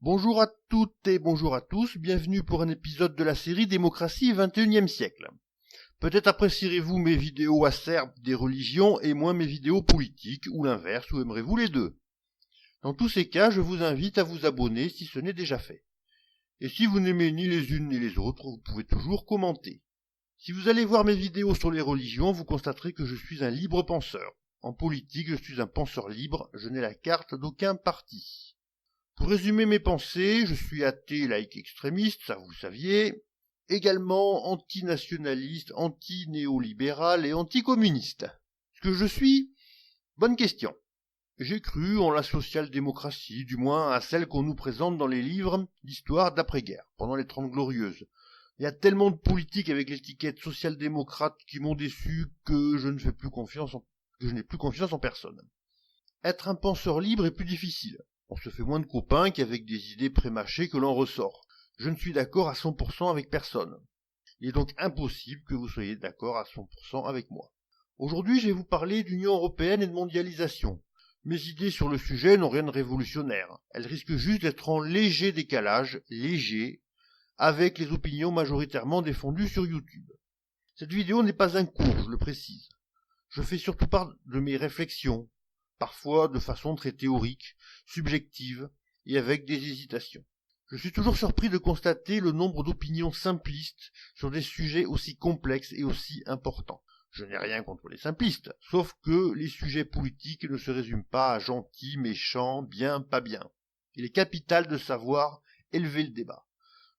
Bonjour à toutes et bonjour à tous, bienvenue pour un épisode de la série Démocratie XXIe siècle. Peut-être apprécierez-vous mes vidéos acerbes des religions et moins mes vidéos politiques, ou l'inverse, ou aimerez-vous les deux. Dans tous ces cas, je vous invite à vous abonner si ce n'est déjà fait. Et si vous n'aimez ni les unes ni les autres, vous pouvez toujours commenter. Si vous allez voir mes vidéos sur les religions, vous constaterez que je suis un libre penseur. En politique, je suis un penseur libre, je n'ai la carte d'aucun parti. Pour résumer mes pensées, je suis athée, laïque extrémiste, ça vous saviez, également antinationaliste, anti-néolibéral et anticommuniste. Ce que je suis? Bonne question. J'ai cru en la social-démocratie, du moins à celle qu'on nous présente dans les livres d'histoire d'après-guerre, pendant les 30 glorieuses. Il y a tellement de politiques avec l'étiquette social-démocrate qui m'ont déçu que je n'ai plus confiance en personne. Être un penseur libre est plus difficile. On se fait moins de copains qu'avec des idées prémâchées que l'on ressort. Je ne suis d'accord à 100% avec personne. Il est donc impossible que vous soyez d'accord à 100% avec moi. Aujourd'hui, je vais vous parler d'Union européenne et de mondialisation. Mes idées sur le sujet n'ont rien de révolutionnaire. Elles risquent juste d'être en léger décalage, avec les opinions majoritairement défendues sur YouTube. Cette vidéo n'est pas un cours, je le précise. Je fais surtout part de mes réflexions, parfois de façon très théorique, subjective et avec des hésitations. Je suis toujours surpris de constater le nombre d'opinions simplistes sur des sujets aussi complexes et aussi importants. Je n'ai rien contre les simplistes, sauf que les sujets politiques ne se résument pas à gentil, méchant, bien, pas bien. Il est capital de savoir élever le débat,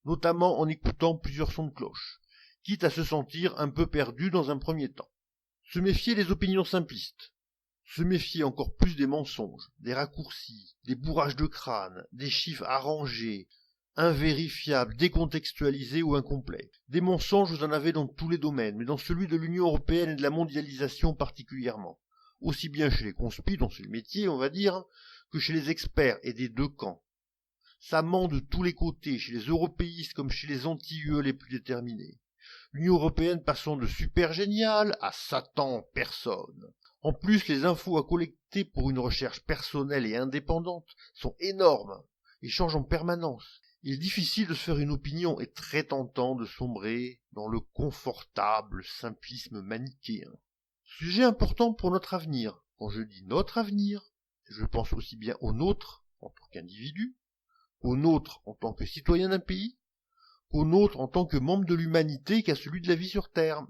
notamment en écoutant plusieurs sons de cloche, quitte à se sentir un peu perdu dans un premier temps. Se méfier des opinions simplistes. Se méfier encore plus des mensonges, des raccourcis, des bourrages de crâne, des chiffres arrangés, invérifiables, décontextualisés ou incomplets. Des mensonges, vous en avez dans tous les domaines, mais dans celui de l'Union européenne et de la mondialisation particulièrement. Aussi bien chez les conspis, dont c'est le métier, on va dire, que chez les experts et des deux camps. Ça ment de tous les côtés, chez les européistes comme chez les anti-UE les plus déterminés. L'Union européenne passant de super génial à Satan personne. En plus, les infos à collecter pour une recherche personnelle et indépendante sont énormes et changent en permanence. Il est difficile de se faire une opinion et très tentant de sombrer dans le confortable simplisme manichéen. Sujet important pour notre avenir. Quand je dis notre avenir, je pense aussi bien au nôtre en tant qu'individu, au nôtre en tant que citoyen d'un pays, au nôtre en tant que membre de l'humanité qu'à celui de la vie sur Terre.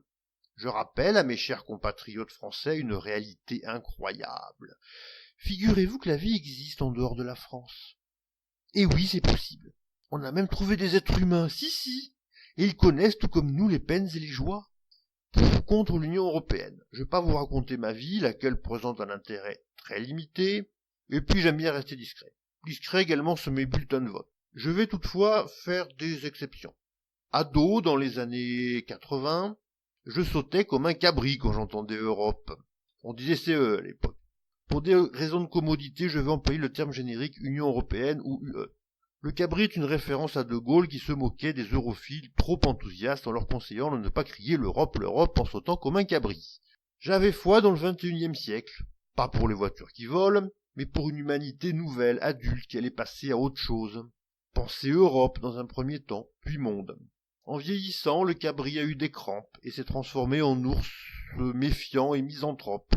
Je rappelle à mes chers compatriotes français une réalité incroyable. Figurez-vous que la vie existe en dehors de la France. Et oui, c'est possible. On a même trouvé des êtres humains, si, et ils connaissent tout comme nous les peines et les joies. Pour ou contre l'Union européenne. Je vais pas vous raconter ma vie, laquelle présente un intérêt très limité, et puis j'aime bien rester discret. Discret également sur mes bulletins de vote. Je vais toutefois faire des exceptions. Ado, dans les années 80, je sautais comme un cabri quand j'entendais Europe. On disait CE à l'époque. Pour des raisons de commodité, je vais employer le terme générique Union Européenne ou UE. Le cabri est une référence à De Gaulle qui se moquait des europhiles trop enthousiastes en leur conseillant de ne pas crier l'Europe, l'Europe en sautant comme un cabri. J'avais foi dans le XXIe siècle, pas pour les voitures qui volent, mais pour une humanité nouvelle, adulte, qui allait passer à autre chose. Penser Europe dans un premier temps, puis monde. En vieillissant, le cabri a eu des crampes et s'est transformé en ours méfiant et misanthrope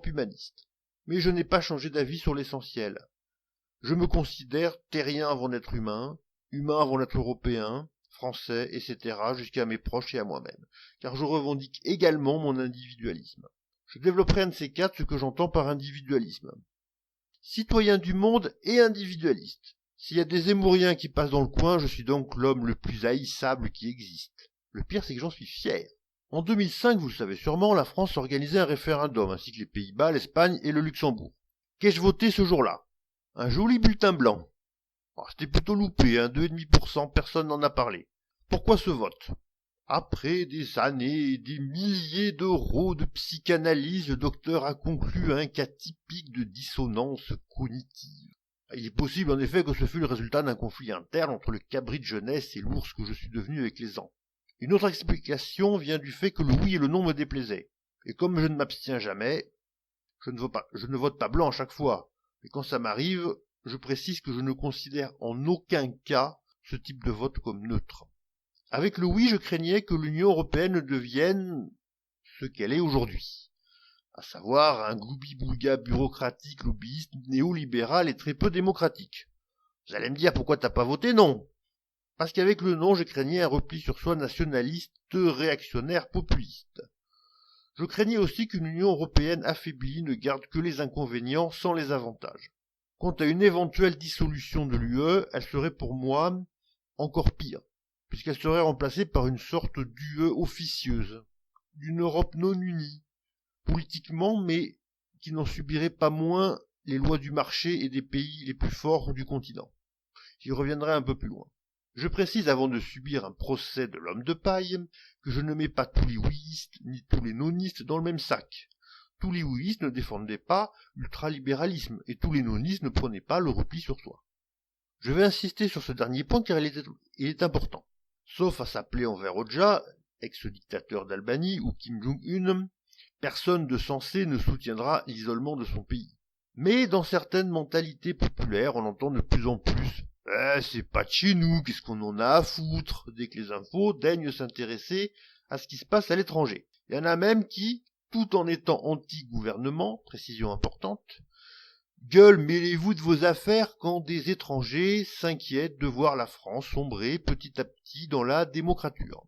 humaniste. Mais je n'ai pas changé d'avis sur l'essentiel. Je me considère terrien avant d'être humain avant d'être européen, français, etc., jusqu'à mes proches et à moi-même, car je revendique également mon individualisme. Je développerai un de ces quatre ce que j'entends par individualisme. Citoyen du monde et individualiste. S'il y a des Zémouriens qui passent dans le coin, je suis donc l'homme le plus haïssable qui existe. Le pire, c'est que j'en suis fier. En 2005, vous le savez sûrement, la France organisait un référendum, ainsi que les Pays-Bas, l'Espagne et le Luxembourg. Qu'ai-je voté ce jour-là? Un joli bulletin blanc. C'était plutôt loupé, 2,5%, personne n'en a parlé. Pourquoi ce vote? Après des années et des milliers d'euros de psychanalyse, le docteur a conclu à un cas typique de dissonance cognitive. Il est possible en effet que ce fût le résultat d'un conflit interne entre le cabri de jeunesse et l'ours que je suis devenu avec les ans. Une autre explication vient du fait que le oui et le non me déplaisaient. Et comme je ne m'abstiens jamais, je ne vote pas blanc à chaque fois. Mais quand ça m'arrive, Je précise que je ne considère en aucun cas ce type de vote comme neutre. Avec le oui, je craignais que l'Union européenne devienne ce qu'elle est aujourd'hui, à savoir un gloubi-boulga bureaucratique, lobbyiste, néolibéral et très peu démocratique. Vous allez me dire pourquoi t'as pas voté non? Parce qu'avec le non, je craignais un repli sur soi nationaliste, réactionnaire, populiste. Je craignais aussi qu'une Union européenne affaiblie ne garde que les inconvénients sans les avantages. Quant à une éventuelle dissolution de l'UE, elle serait pour moi encore pire, puisqu'elle serait remplacée par une sorte d'UE officieuse, d'une Europe non unie, politiquement, mais qui n'en subirait pas moins les lois du marché et des pays les plus forts du continent. J'y reviendrai un peu plus loin. Je précise avant de subir un procès de l'homme de paille que je ne mets pas tous les ouïistes ni tous les nonistes dans le même sac. Tous les ouïistes ne défendaient pas l'ultralibéralisme et tous les nonistes ne prenaient pas le repli sur soi. Je vais insister sur ce dernier point car il est important. Sauf à s'appeler Enver Hoxha, ex-dictateur d'Albanie, ou Kim Jong-un, personne de sensé ne soutiendra l'isolement de son pays. Mais dans certaines mentalités populaires, on entend de plus en plus « c'est pas de chez nous, qu'est-ce qu'on en a à foutre ?» dès que les infos daignent s'intéresser à ce qui se passe à l'étranger. Il y en a même qui, tout en étant anti-gouvernement, précision importante, gueule mêlez-vous de vos affaires quand des étrangers s'inquiètent de voir la France sombrer petit à petit dans la démocrature.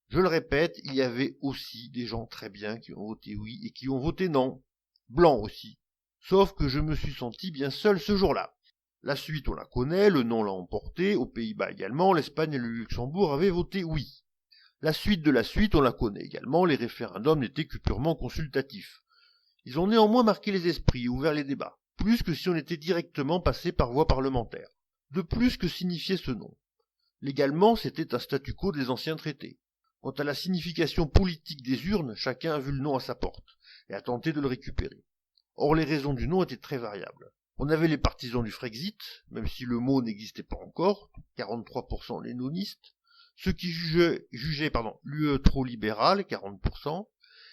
Je le répète, il y avait aussi des gens très bien qui ont voté oui et qui ont voté non. Blancs aussi. Sauf que je me suis senti bien seul ce jour-là. La suite on la connaît, le non l'a emporté, aux Pays-Bas également, l'Espagne et le Luxembourg avaient voté oui. La suite de la suite on la connaît également, les référendums n'étaient que purement consultatifs. Ils ont néanmoins marqué les esprits et ouvert les débats, plus que si on était directement passé par voie parlementaire. De plus que signifiait ce nom. Légalement, c'était un statu quo des anciens traités. Quant à la signification politique des urnes, chacun a vu le nom à sa porte, et a tenté de le récupérer. Or les raisons du non étaient très variables. On avait les partisans du Frexit, même si le mot n'existait pas encore, 43% les nonistes, ceux qui jugeaient l'UE trop libérale, 40%,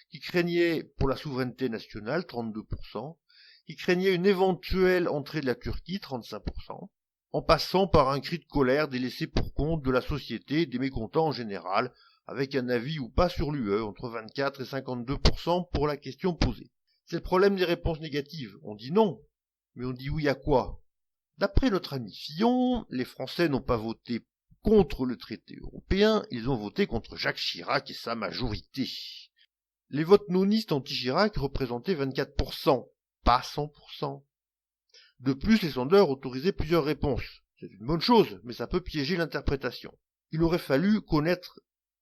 qui craignaient pour la souveraineté nationale, 32%, qui craignaient une éventuelle entrée de la Turquie, 35%, en passant par un cri de colère des laissés pour compte de la société, des mécontents en général, avec un avis ou pas sur l'UE, entre 24 et 52% pour la question posée. C'est le problème des réponses négatives. On dit non, mais on dit oui à quoi? D'après notre ami Fillon, les Français n'ont pas voté contre le traité européen, ils ont voté contre Jacques Chirac et sa majorité. Les votes nonistes anti-Chirac représentaient 24%, pas 100%. De plus, les sondeurs autorisaient plusieurs réponses. C'est une bonne chose, mais ça peut piéger l'interprétation. Il aurait fallu connaître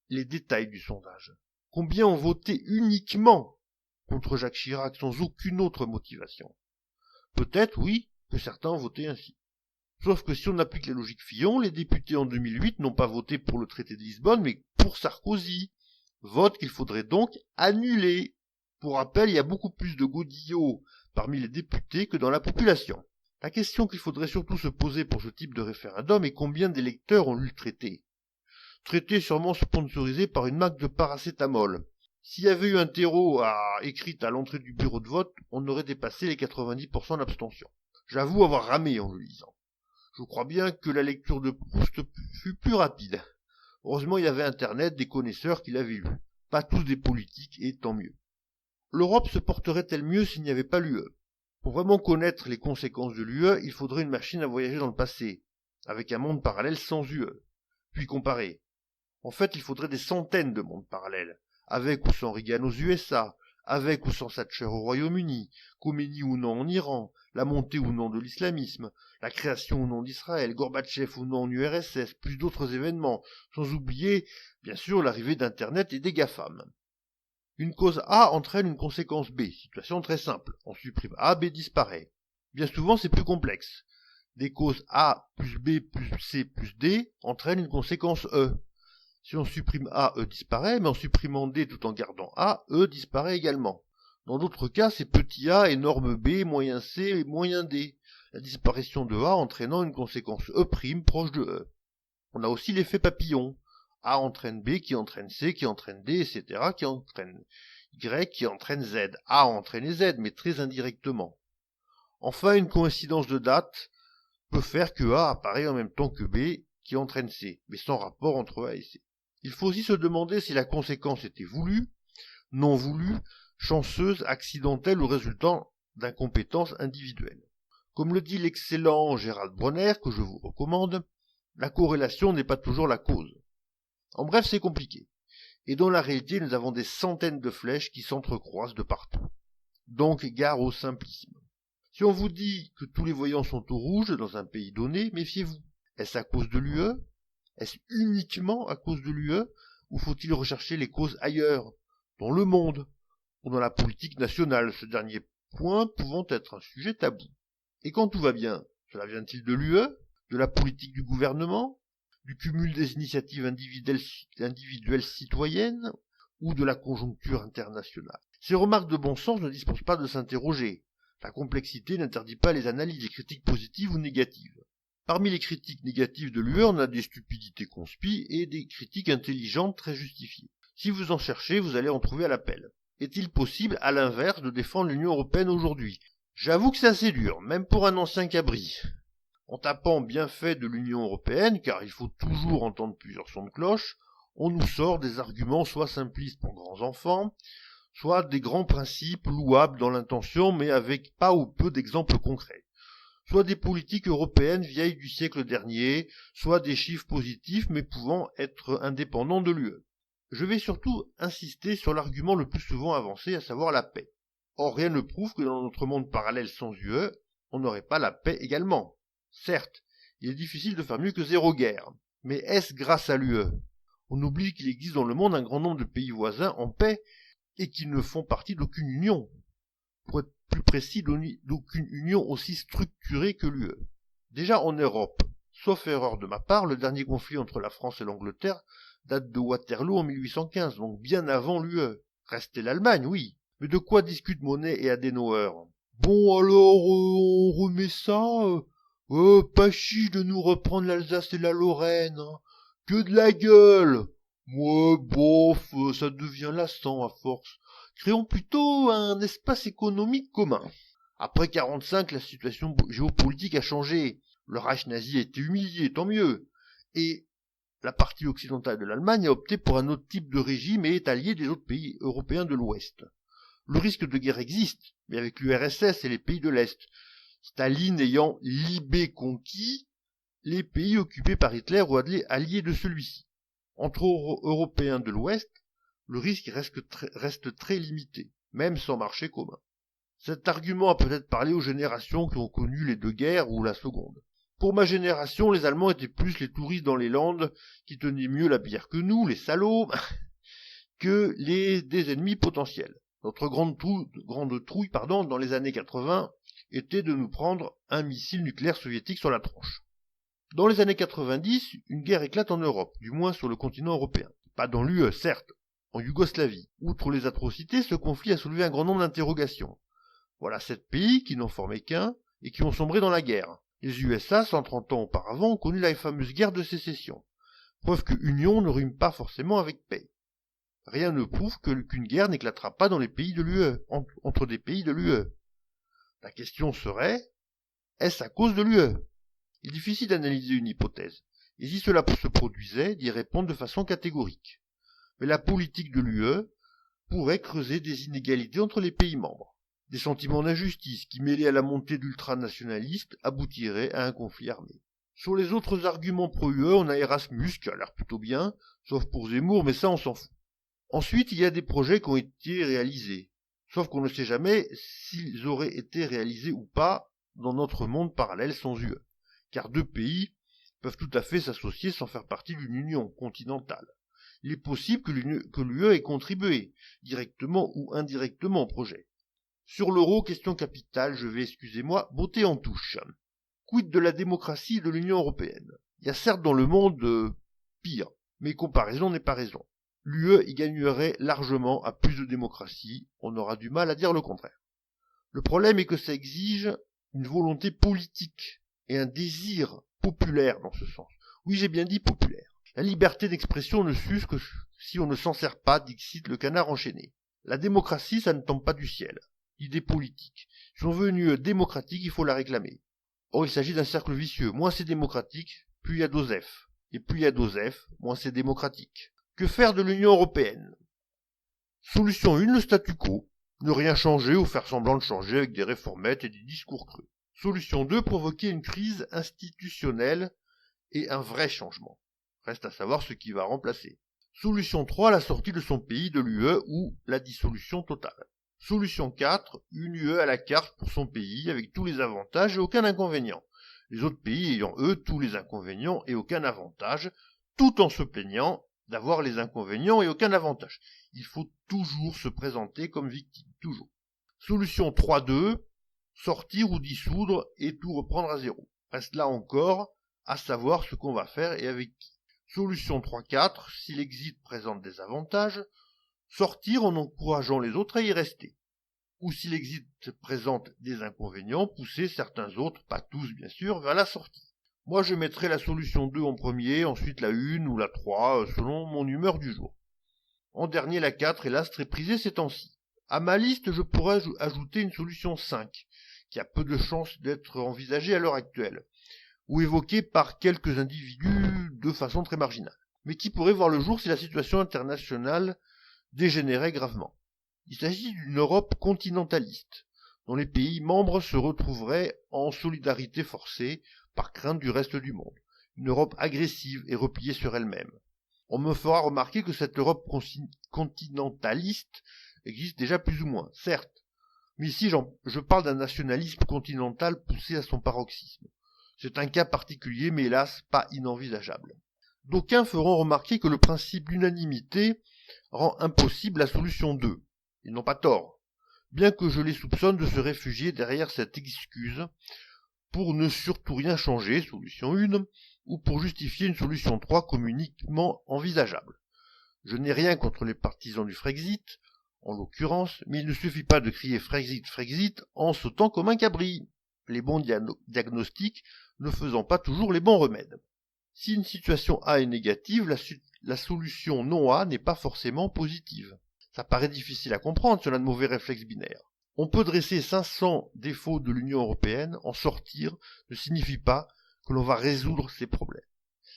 les détails du sondage. Combien ont voté uniquement contre Jacques Chirac sans aucune autre motivation? Peut-être, oui, que certains ont voté ainsi. Sauf que si on applique la logique Fillon, les députés en 2008 n'ont pas voté pour le traité de Lisbonne, mais pour Sarkozy. Vote qu'il faudrait donc annuler. Pour rappel, il y a beaucoup plus de godillots parmi les députés que dans la population. La question qu'il faudrait surtout se poser pour ce type de référendum est combien d'électeurs ont lu le traité. Traité sûrement sponsorisé par une marque de paracétamol. S'il y avait eu un terreau écrit à l'entrée du bureau de vote, on aurait dépassé les 90% d'abstention. J'avoue avoir ramé en le lisant. Je crois bien que la lecture de Proust fut plus rapide. Heureusement, il y avait Internet, des connaisseurs qui l'avaient lu. Pas tous des politiques, et tant mieux. L'Europe se porterait-elle mieux s'il n'y avait pas l'UE? Pour vraiment connaître les conséquences de l'UE, il faudrait une machine à voyager dans le passé, avec un monde parallèle sans UE, puis comparer. En fait, il faudrait des centaines de mondes parallèles, avec ou sans Reagan aux USA, avec ou sans Thatcher au Royaume-Uni, Khomeini ou non en Iran, la montée ou non de l'islamisme, la création ou non d'Israël, Gorbatchev ou non en URSS, plus d'autres événements, sans oublier, bien sûr, l'arrivée d'Internet et des GAFAM. Une cause A entraîne une conséquence B, situation très simple, on supprime A, B disparaît. Bien souvent, c'est plus complexe. Des causes A plus B plus C plus D entraînent une conséquence E. Si on supprime A, E disparaît, mais en supprimant D tout en gardant A, E disparaît également. Dans d'autres cas, c'est petit a, énorme B, moyen C et moyen D. La disparition de A entraînant une conséquence E' proche de E. On a aussi l'effet papillon. A entraîne B, qui entraîne C, qui entraîne D, etc., qui entraîne Y, qui entraîne Z. A entraîne Z, mais très indirectement. Enfin, une coïncidence de date peut faire que A apparaît en même temps que B, qui entraîne C, mais sans rapport entre A et C. Il faut aussi se demander si la conséquence était voulue, non voulue, chanceuse, accidentelle ou résultant d'incompétence individuelle. Comme le dit l'excellent Gérald Bronner, que je vous recommande, la corrélation n'est pas toujours la cause. En bref, c'est compliqué. Et dans la réalité, nous avons des centaines de flèches qui s'entrecroisent de partout. Donc, gare au simplisme. Si on vous dit que tous les voyants sont au rouge dans un pays donné, méfiez-vous. Est-ce à cause de l'UE? Est-ce uniquement à cause de l'UE? Ou faut-il rechercher les causes ailleurs, dans le monde, ou dans la politique nationale, ce dernier point pouvant être un sujet tabou? Et quand tout va bien, cela vient-il de l'UE, de la politique du gouvernement, du cumul des initiatives individuelles citoyennes, ou de la conjoncture internationale? Ces remarques de bon sens ne dispensent pas de s'interroger. La complexité n'interdit pas les analyses et critiques positives ou négatives. Parmi les critiques négatives de l'UE, on a des stupidités conspies et des critiques intelligentes très justifiées. Si vous en cherchez, vous allez en trouver à l'appel. Est-il possible, à l'inverse, de défendre l'Union européenne aujourd'hui? J'avoue que c'est assez dur, même pour un ancien cabri. En tapant bienfait de l'Union européenne, car il faut toujours entendre plusieurs sons de cloche, on nous sort des arguments soit simplistes pour grands enfants, soit des grands principes louables dans l'intention, mais avec pas ou peu d'exemples concrets. Soit des politiques européennes vieilles du siècle dernier, soit des chiffres positifs mais pouvant être indépendants de l'UE. Je vais surtout insister sur l'argument le plus souvent avancé, à savoir la paix. Or, rien ne prouve que dans notre monde parallèle sans UE, on n'aurait pas la paix également. Certes, il est difficile de faire mieux que zéro guerre, mais est-ce grâce à l'UE? On oublie qu'il existe dans le monde un grand nombre de pays voisins en paix et qui ne font partie d'aucune union. Pour être plus précis, d'aucune union aussi structurée que l'UE. Déjà en Europe, sauf erreur de ma part, le dernier conflit entre la France et l'Angleterre date de Waterloo en 1815, donc bien avant l'UE. Restait l'Allemagne, oui. Mais de quoi discutent Monet et Adenauer? Bon alors, on remet ça. Pas chiche de nous reprendre l'Alsace et la Lorraine. Hein. Que de la gueule. Moi, bof, ça devient lassant à force. Créons plutôt un espace économique commun. Après 45, la situation géopolitique a changé. Le Reich nazi a été humilié, tant mieux. Et la partie occidentale de l'Allemagne a opté pour un autre type de régime et est alliée des autres pays européens de l'Ouest. Le risque de guerre existe, mais avec l'URSS et les pays de l'Est. Staline ayant libé conquis les pays occupés par Hitler ou alliés de celui-ci. Entre Européens de l'Ouest, le risque reste très limité, même sans marché commun. Cet argument a peut-être parlé aux générations qui ont connu les deux guerres ou la seconde. Pour ma génération, les Allemands étaient plus les touristes dans les Landes qui tenaient mieux la bière que nous, les salauds, que des ennemis potentiels. Notre grande trouille, dans les années 80 était de nous prendre un missile nucléaire soviétique sur la tronche. Dans les années 90, une guerre éclate en Europe, du moins sur le continent européen. Pas dans l'UE, certes, en Yougoslavie. Outre les atrocités, ce conflit a soulevé un grand nombre d'interrogations. Voilà 7 pays qui n'en formaient qu'un et qui ont sombré dans la guerre. Les USA, 130 ans auparavant, ont connu la fameuse guerre de sécession. Preuve que union ne rime pas forcément avec paix. Rien ne prouve qu'une guerre n'éclatera pas dans les pays de l'UE, entre des pays de l'UE. La question serait, est-ce à cause de l'UE? Il est difficile d'analyser une hypothèse, et si cela se produisait, d'y répondre de façon catégorique. Mais la politique de l'UE pourrait creuser des inégalités entre les pays membres. Des sentiments d'injustice qui, mêlés à la montée d'ultranationalistes, aboutiraient à un conflit armé. Sur les autres arguments pro-UE, on a Erasmus, qui a l'air plutôt bien, sauf pour Zemmour, mais ça on s'en fout. Ensuite, il y a des projets qui ont été réalisés, sauf qu'on ne sait jamais s'ils auraient été réalisés ou pas dans notre monde parallèle sans UE, car deux pays peuvent tout à fait s'associer sans faire partie d'une union continentale. Il est possible que l'UE ait contribué, directement ou indirectement au projet. Sur l'euro, question capitale, je vais, botter en touche. Quid de la démocratie et de l'Union européenne? Il y a certes dans le monde pire, mais comparaison n'est pas raison. L'UE y gagnerait largement à plus de démocratie, on aura du mal à dire le contraire. Le problème est que ça exige une volonté politique et un désir populaire dans ce sens. Oui, j'ai bien dit populaire. La liberté d'expression ne s'use que si on ne s'en sert pas, dixit le canard enchaîné. La démocratie, ça ne tombe pas du ciel. L'idée politique. Si on veut une UE démocratique, il faut la réclamer. Or, il s'agit d'un cercle vicieux. Moins c'est démocratique, plus il y a d'OSEF. Et plus il y a d'OSEF, moins c'est démocratique. Que faire de l'Union européenne? Solution 1, le statu quo. Ne rien changer ou faire semblant de changer avec des réformettes et des discours creux. Solution 2, provoquer une crise institutionnelle et un vrai changement. Reste à savoir ce qui va remplacer. Solution 3, la sortie de son pays de l'UE ou la dissolution totale. Solution 4, une UE à la carte pour son pays avec tous les avantages et aucun inconvénient. Les autres pays ayant eux tous les inconvénients et aucun avantage, tout en se plaignant d'avoir les inconvénients et aucun avantage. Il faut toujours se présenter comme victime, toujours. Solution 3.2, sortir ou dissoudre et tout reprendre à zéro. Reste là encore à savoir ce qu'on va faire et avec qui. Solution 3.4, si l'exit présente des avantages, sortir en encourageant les autres à y rester. Ou si l'exit présente des inconvénients, pousser certains autres, pas tous bien sûr, vers la sortie. Moi je mettrai la solution 2 en premier, ensuite la 1 ou la 3, selon mon humeur du jour. En dernier la 4, hélas très prisée ces temps-ci. À ma liste je pourrais ajouter une solution 5, qui a peu de chances d'être envisagée à l'heure actuelle, ou évoquée par quelques individus de façon très marginale, mais qui pourrait voir le jour si la situation internationale dégénérait gravement. Il s'agit d'une Europe continentaliste, dont les pays membres se retrouveraient en solidarité forcée par crainte du reste du monde. Une Europe agressive et repliée sur elle-même. On me fera remarquer que cette Europe continentaliste existe déjà plus ou moins, certes, mais ici je parle d'un nationalisme continental poussé à son paroxysme. C'est un cas particulier, mais hélas pas inenvisageable. D'aucuns feront remarquer que le principe d'unanimité rend impossible la solution 2. Ils n'ont pas tort, bien que je les soupçonne de se réfugier derrière cette excuse pour ne surtout rien changer, solution 1, ou pour justifier une solution 3 comme uniquement envisageable. Je n'ai rien contre les partisans du Frexit, en l'occurrence, mais il ne suffit pas de crier Frexit, Frexit en sautant comme un cabri, les bons diagnostics ne faisant pas toujours les bons remèdes. Si une situation A est négative, la solution non A n'est pas forcément positive. Ça paraît difficile à comprendre sur un mauvais réflexe binaire. On peut dresser 500 défauts de l'Union européenne, en sortir ne signifie pas que l'on va résoudre ses problèmes.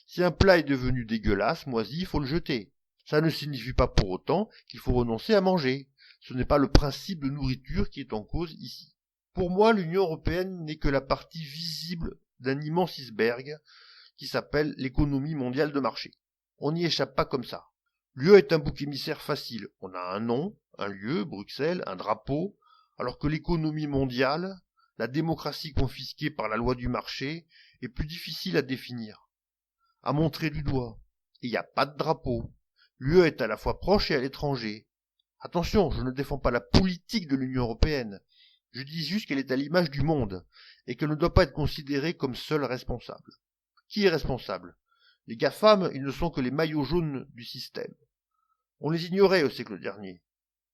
Si un plat est devenu dégueulasse, moisi, il faut le jeter. Ça ne signifie pas pour autant qu'il faut renoncer à manger. Ce n'est pas le principe de nourriture qui est en cause ici. Pour moi, l'Union européenne n'est que la partie visible d'un immense iceberg qui s'appelle l'économie mondiale de marché. On n'y échappe pas comme ça. L'UE est un bouc émissaire facile. On a un nom, un lieu, Bruxelles, un drapeau, alors que l'économie mondiale, la démocratie confisquée par la loi du marché, est plus difficile à définir, à montrer du doigt. Et il n'y a pas de drapeau. L'UE est à la fois proche et à l'étranger. Attention, je ne défends pas la politique de l'Union européenne. Je dis juste qu'elle est à l'image du monde, et qu'elle ne doit pas être considérée comme seule responsable. Qui est responsable? Les GAFAM, ils ne sont que les maillots jaunes du système. On les ignorait au siècle dernier.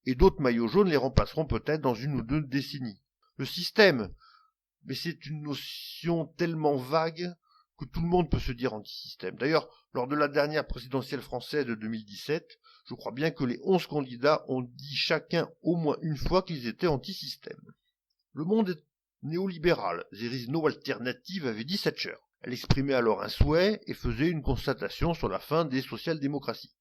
Et d'autres maillots jaunes les remplaceront peut-être dans 1 ou 2 décennies. Le système, mais c'est une notion tellement vague que tout le monde peut se dire anti-système. D'ailleurs, lors de la dernière présidentielle française de 2017, je crois bien que les 11 candidats ont dit chacun au moins une fois qu'ils étaient anti-système. Le monde est néolibéral, there is no alternative, avait dit Thatcher. Elle exprimait alors un souhait et faisait une constatation sur la fin des social-démocraties.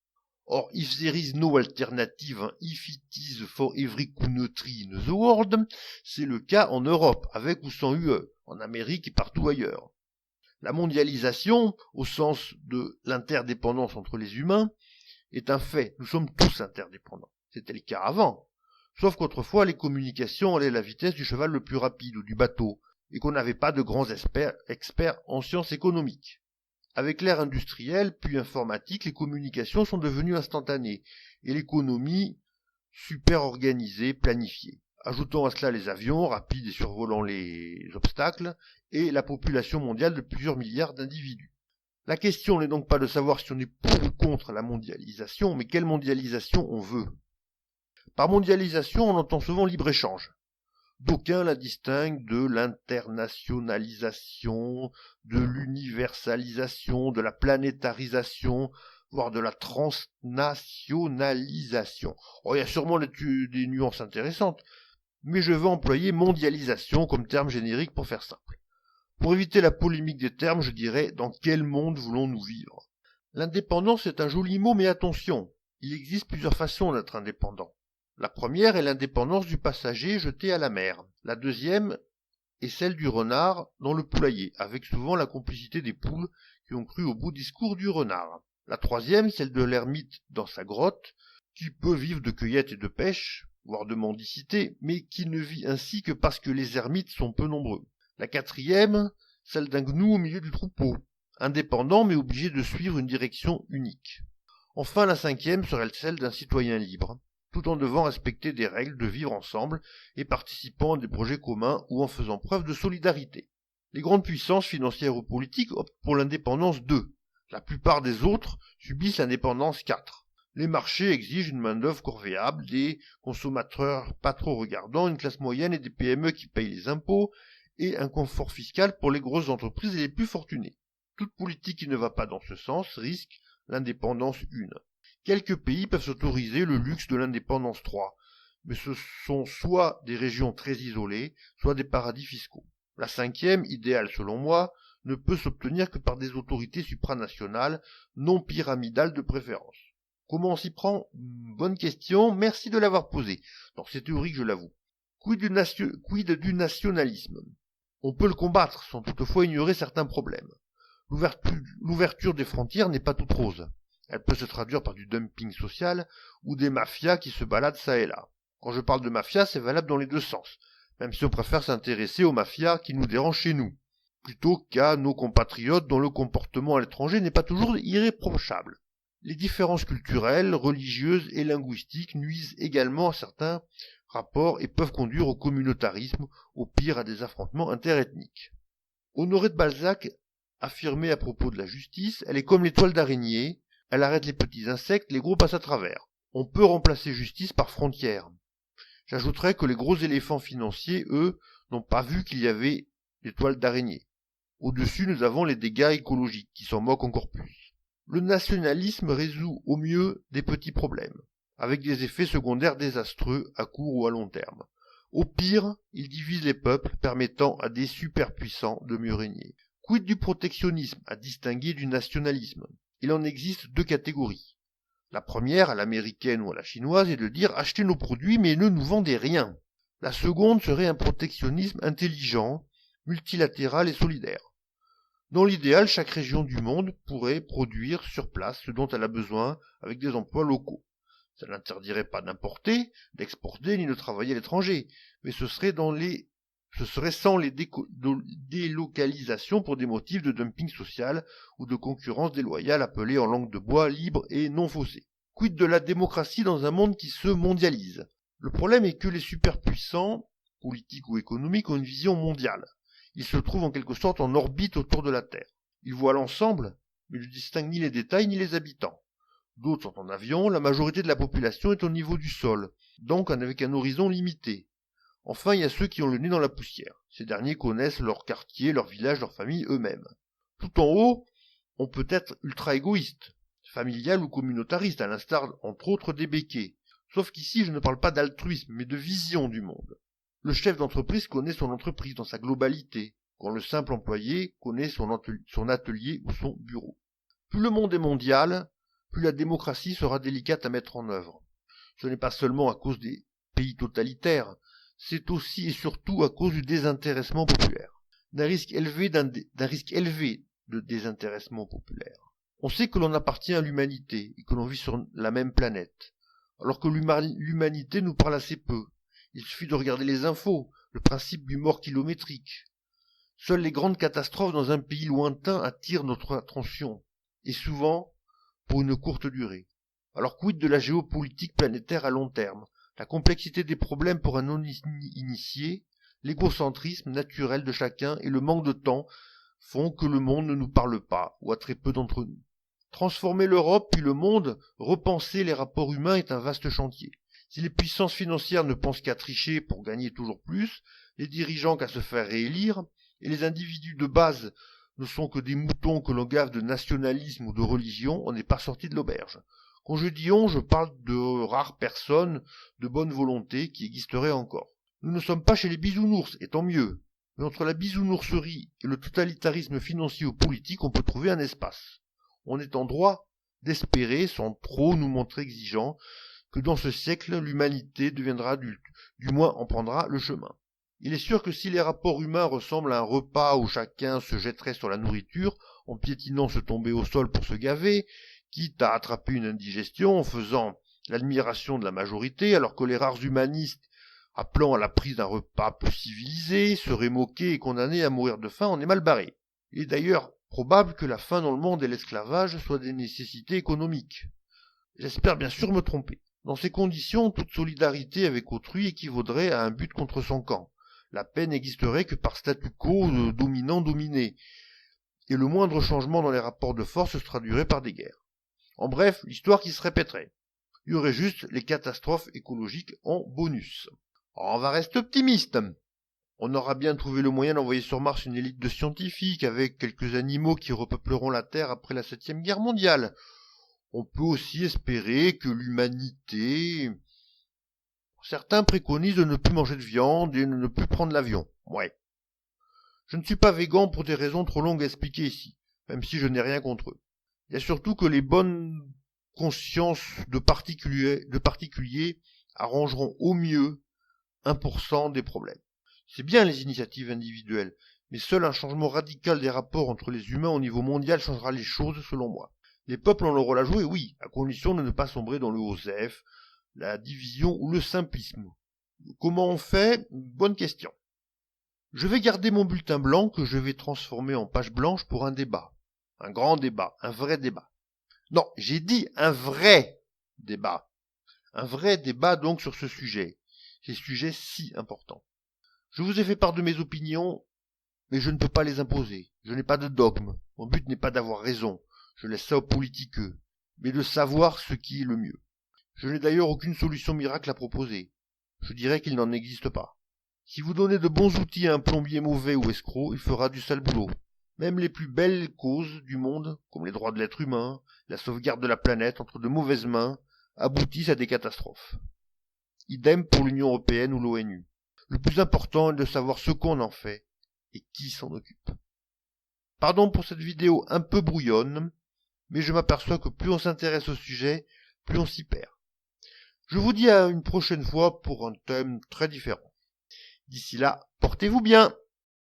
Or, if there is no alternative, if it is for every country in the world, c'est le cas en Europe, avec ou sans UE, en Amérique et partout ailleurs. La mondialisation, au sens de l'interdépendance entre les humains, est un fait. Nous sommes tous interdépendants. C'était le cas avant. Sauf qu'autrefois, les communications allaient à la vitesse du cheval le plus rapide ou du bateau, et qu'on n'avait pas de grands experts en sciences économiques. Avec l'ère industrielle, puis informatique, les communications sont devenues instantanées, et l'économie super organisée, planifiée. Ajoutons à cela les avions, rapides et survolant les obstacles, et la population mondiale de plusieurs milliards d'individus. La question n'est donc pas de savoir si on est pour ou contre la mondialisation, mais quelle mondialisation on veut. Par mondialisation, on entend souvent libre-échange. D'aucuns la distinguent de l'internationalisation, de l'universalisation, de la planétarisation, voire de la transnationalisation. Oh, il y a sûrement des nuances intéressantes, mais je veux employer mondialisation comme terme générique pour faire simple. Pour éviter la polémique des termes, je dirais dans quel monde voulons-nous vivre? L'indépendance est un joli mot, mais attention, il existe plusieurs façons d'être indépendant. La première est l'indépendance du passager jeté à la mer. La deuxième est celle du renard dans le poulailler, avec souvent la complicité des poules qui ont cru au beau discours du renard. La troisième, celle de l'ermite dans sa grotte, qui peut vivre de cueillette et de pêche, voire de mendicité, mais qui ne vit ainsi que parce que les ermites sont peu nombreux. La quatrième, celle d'un gnou au milieu du troupeau, indépendant mais obligé de suivre une direction unique. Enfin, la cinquième serait celle d'un citoyen libre, tout en devant respecter des règles de vivre ensemble et participant à des projets communs ou en faisant preuve de solidarité. Les grandes puissances financières ou politiques optent pour l'indépendance 2. La plupart des autres subissent l'indépendance 4. Les marchés exigent une main-d'œuvre corvéable, des consommateurs pas trop regardants, une classe moyenne et des PME qui payent les impôts, et un confort fiscal pour les grosses entreprises et les plus fortunés. Toute politique qui ne va pas dans ce sens risque l'indépendance 1. Quelques pays peuvent s'autoriser le luxe de l'indépendance 3, mais ce sont soit des régions très isolées, soit des paradis fiscaux. La cinquième, idéale selon moi, ne peut s'obtenir que par des autorités supranationales, non pyramidales de préférence. Comment on s'y prend? Bonne question, merci de l'avoir posée. Non, c'est théorique, je l'avoue. Quid du nationalisme? On peut le combattre sans toutefois ignorer certains problèmes. L'ouverture des frontières n'est pas toute rose. Elle peut se traduire par du dumping social ou des mafias qui se baladent ça et là. Quand je parle de mafia, c'est valable dans les deux sens, même si on préfère s'intéresser aux mafias qui nous dérangent chez nous, plutôt qu'à nos compatriotes dont le comportement à l'étranger n'est pas toujours irréprochable. Les différences culturelles, religieuses et linguistiques nuisent également à certains rapports et peuvent conduire au communautarisme, au pire à des affrontements interethniques. Honoré de Balzac affirmait à propos de la justice, elle est comme l'étoile d'araignée, elle arrête les petits insectes, les gros passent à travers. On peut remplacer justice par frontière. J'ajouterais que les gros éléphants financiers, eux, n'ont pas vu qu'il y avait l'étoile d'araignée. Au-dessus, nous avons les dégâts écologiques, qui s'en moquent encore plus. Le nationalisme résout au mieux des petits problèmes, avec des effets secondaires désastreux à court ou à long terme. Au pire, il divise les peuples, permettant à des superpuissants de mieux régner. Quid du protectionnisme, à distinguer du nationalisme? Il en existe deux catégories. La première, à l'américaine ou à la chinoise, est de dire achetez nos produits mais ne nous vendez rien. La seconde serait un protectionnisme intelligent, multilatéral et solidaire. Dans l'idéal, chaque région du monde pourrait produire sur place ce dont elle a besoin avec des emplois locaux. Ça n'interdirait pas d'importer, d'exporter ni de travailler à l'étranger, mais ce serait sans les délocalisations pour des motifs de dumping social ou de concurrence déloyale appelée en langue de bois libre et non faussée. Quid de la démocratie dans un monde qui se mondialise? Le problème est que les superpuissants, politiques ou économiques, ont une vision mondiale. Ils se trouvent en quelque sorte en orbite autour de la Terre. Ils voient l'ensemble, mais ne distinguent ni les détails ni les habitants. D'autres sont en avion, la majorité de la population est au niveau du sol, donc avec un horizon limité. Enfin, il y a ceux qui ont le nez dans la poussière. Ces derniers connaissent leur quartier, leur village, leur famille eux-mêmes. Tout en haut, on peut être ultra égoïste, familial ou communautariste, à l'instar entre autres des béquets. Sauf qu'ici, je ne parle pas d'altruisme, mais de vision du monde. Le chef d'entreprise connaît son entreprise dans sa globalité, quand le simple employé connaît son atelier ou son bureau. Plus le monde est mondial, plus la démocratie sera délicate à mettre en œuvre. Ce n'est pas seulement à cause des pays totalitaires, c'est aussi et surtout à cause du désintéressement populaire, d'un risque élevé de désintéressement populaire. On sait que l'on appartient à l'humanité et que l'on vit sur la même planète, alors que l'humanité nous parle assez peu. Il suffit de regarder les infos, le principe du mort kilométrique. Seules les grandes catastrophes dans un pays lointain attirent notre attention, et souvent pour une courte durée. Alors quid de la géopolitique planétaire à long terme? La complexité des problèmes pour un non-initié, l'égocentrisme naturel de chacun et le manque de temps font que le monde ne nous parle pas, ou à très peu d'entre nous. Transformer l'Europe puis le monde, repenser les rapports humains est un vaste chantier. Si les puissances financières ne pensent qu'à tricher pour gagner toujours plus, les dirigeants qu'à se faire réélire, et les individus de base ne sont que des moutons que l'on gave de nationalisme ou de religion, on n'est pas sorti de l'auberge. Quand je dis on, je parle de rares personnes de bonne volonté qui existeraient encore. Nous ne sommes pas chez les bisounours, et tant mieux, Mais entre la bisounourserie et le totalitarisme financier ou politique, on peut trouver un espace. On est en droit d'espérer, sans trop nous montrer exigeants, que dans ce siècle, l'humanité deviendra adulte, du moins en prendra le chemin. Il est sûr que si les rapports humains ressemblent à un repas où chacun se jetterait sur la nourriture, en piétinant se tomber au sol pour se gaver, quitte à attraper une indigestion en faisant l'admiration de la majorité, alors que les rares humanistes, appelant à la prise d'un repas plus civilisé, seraient moqués et condamnés à mourir de faim, on est mal barré. Il est d'ailleurs probable que la faim dans le monde et l'esclavage soient des nécessités économiques. J'espère bien sûr me tromper. Dans ces conditions, toute solidarité avec autrui équivaudrait à un but contre son camp. La paix n'existerait que par statu quo de dominant-dominé, et le moindre changement dans les rapports de force se traduirait par des guerres. En bref, l'histoire qui se répéterait. Il y aurait juste les catastrophes écologiques en bonus. Alors on va rester optimiste. On aura bien trouvé le moyen d'envoyer sur Mars une élite de scientifiques avec quelques animaux qui repeupleront la Terre après la 7e guerre mondiale. On peut aussi espérer que l'humanité... Certains préconisent de ne plus manger de viande et de ne plus prendre l'avion. Ouais. Je ne suis pas végan pour des raisons trop longues à expliquer ici, même si je n'ai rien contre eux. Il y a surtout que les bonnes consciences de particuliers arrangeront au mieux 1% des problèmes. C'est bien les initiatives individuelles, mais seul un changement radical des rapports entre les humains au niveau mondial changera les choses selon moi. Les peuples ont leur rôle à jouer, oui, à condition de ne pas sombrer dans le OSEF, la division ou le simplisme. Comment on fait? Bonne question. Je vais garder mon bulletin blanc que je vais transformer en page blanche pour un débat. Un grand débat, un vrai débat. Non, j'ai dit un vrai débat. Un vrai débat donc sur ce sujet. Ces sujets si importants. Je vous ai fait part de mes opinions, mais je ne peux pas les imposer. Je n'ai pas de dogme. Mon but n'est pas d'avoir raison. Je laisse ça aux politiqueux, mais de savoir ce qui est le mieux. Je n'ai d'ailleurs aucune solution miracle à proposer. Je dirais qu'il n'en existe pas. Si vous donnez de bons outils à un plombier mauvais ou escroc, il fera du sale boulot. Même les plus belles causes du monde, comme les droits de l'être humain, la sauvegarde de la planète entre de mauvaises mains, aboutissent à des catastrophes. Idem pour l'Union européenne ou l'ONU. Le plus important est de savoir ce qu'on en fait et qui s'en occupe. Pardon pour cette vidéo un peu brouillonne, mais je m'aperçois que plus on s'intéresse au sujet, plus on s'y perd. Je vous dis à une prochaine fois pour un thème très différent. D'ici là, portez-vous bien!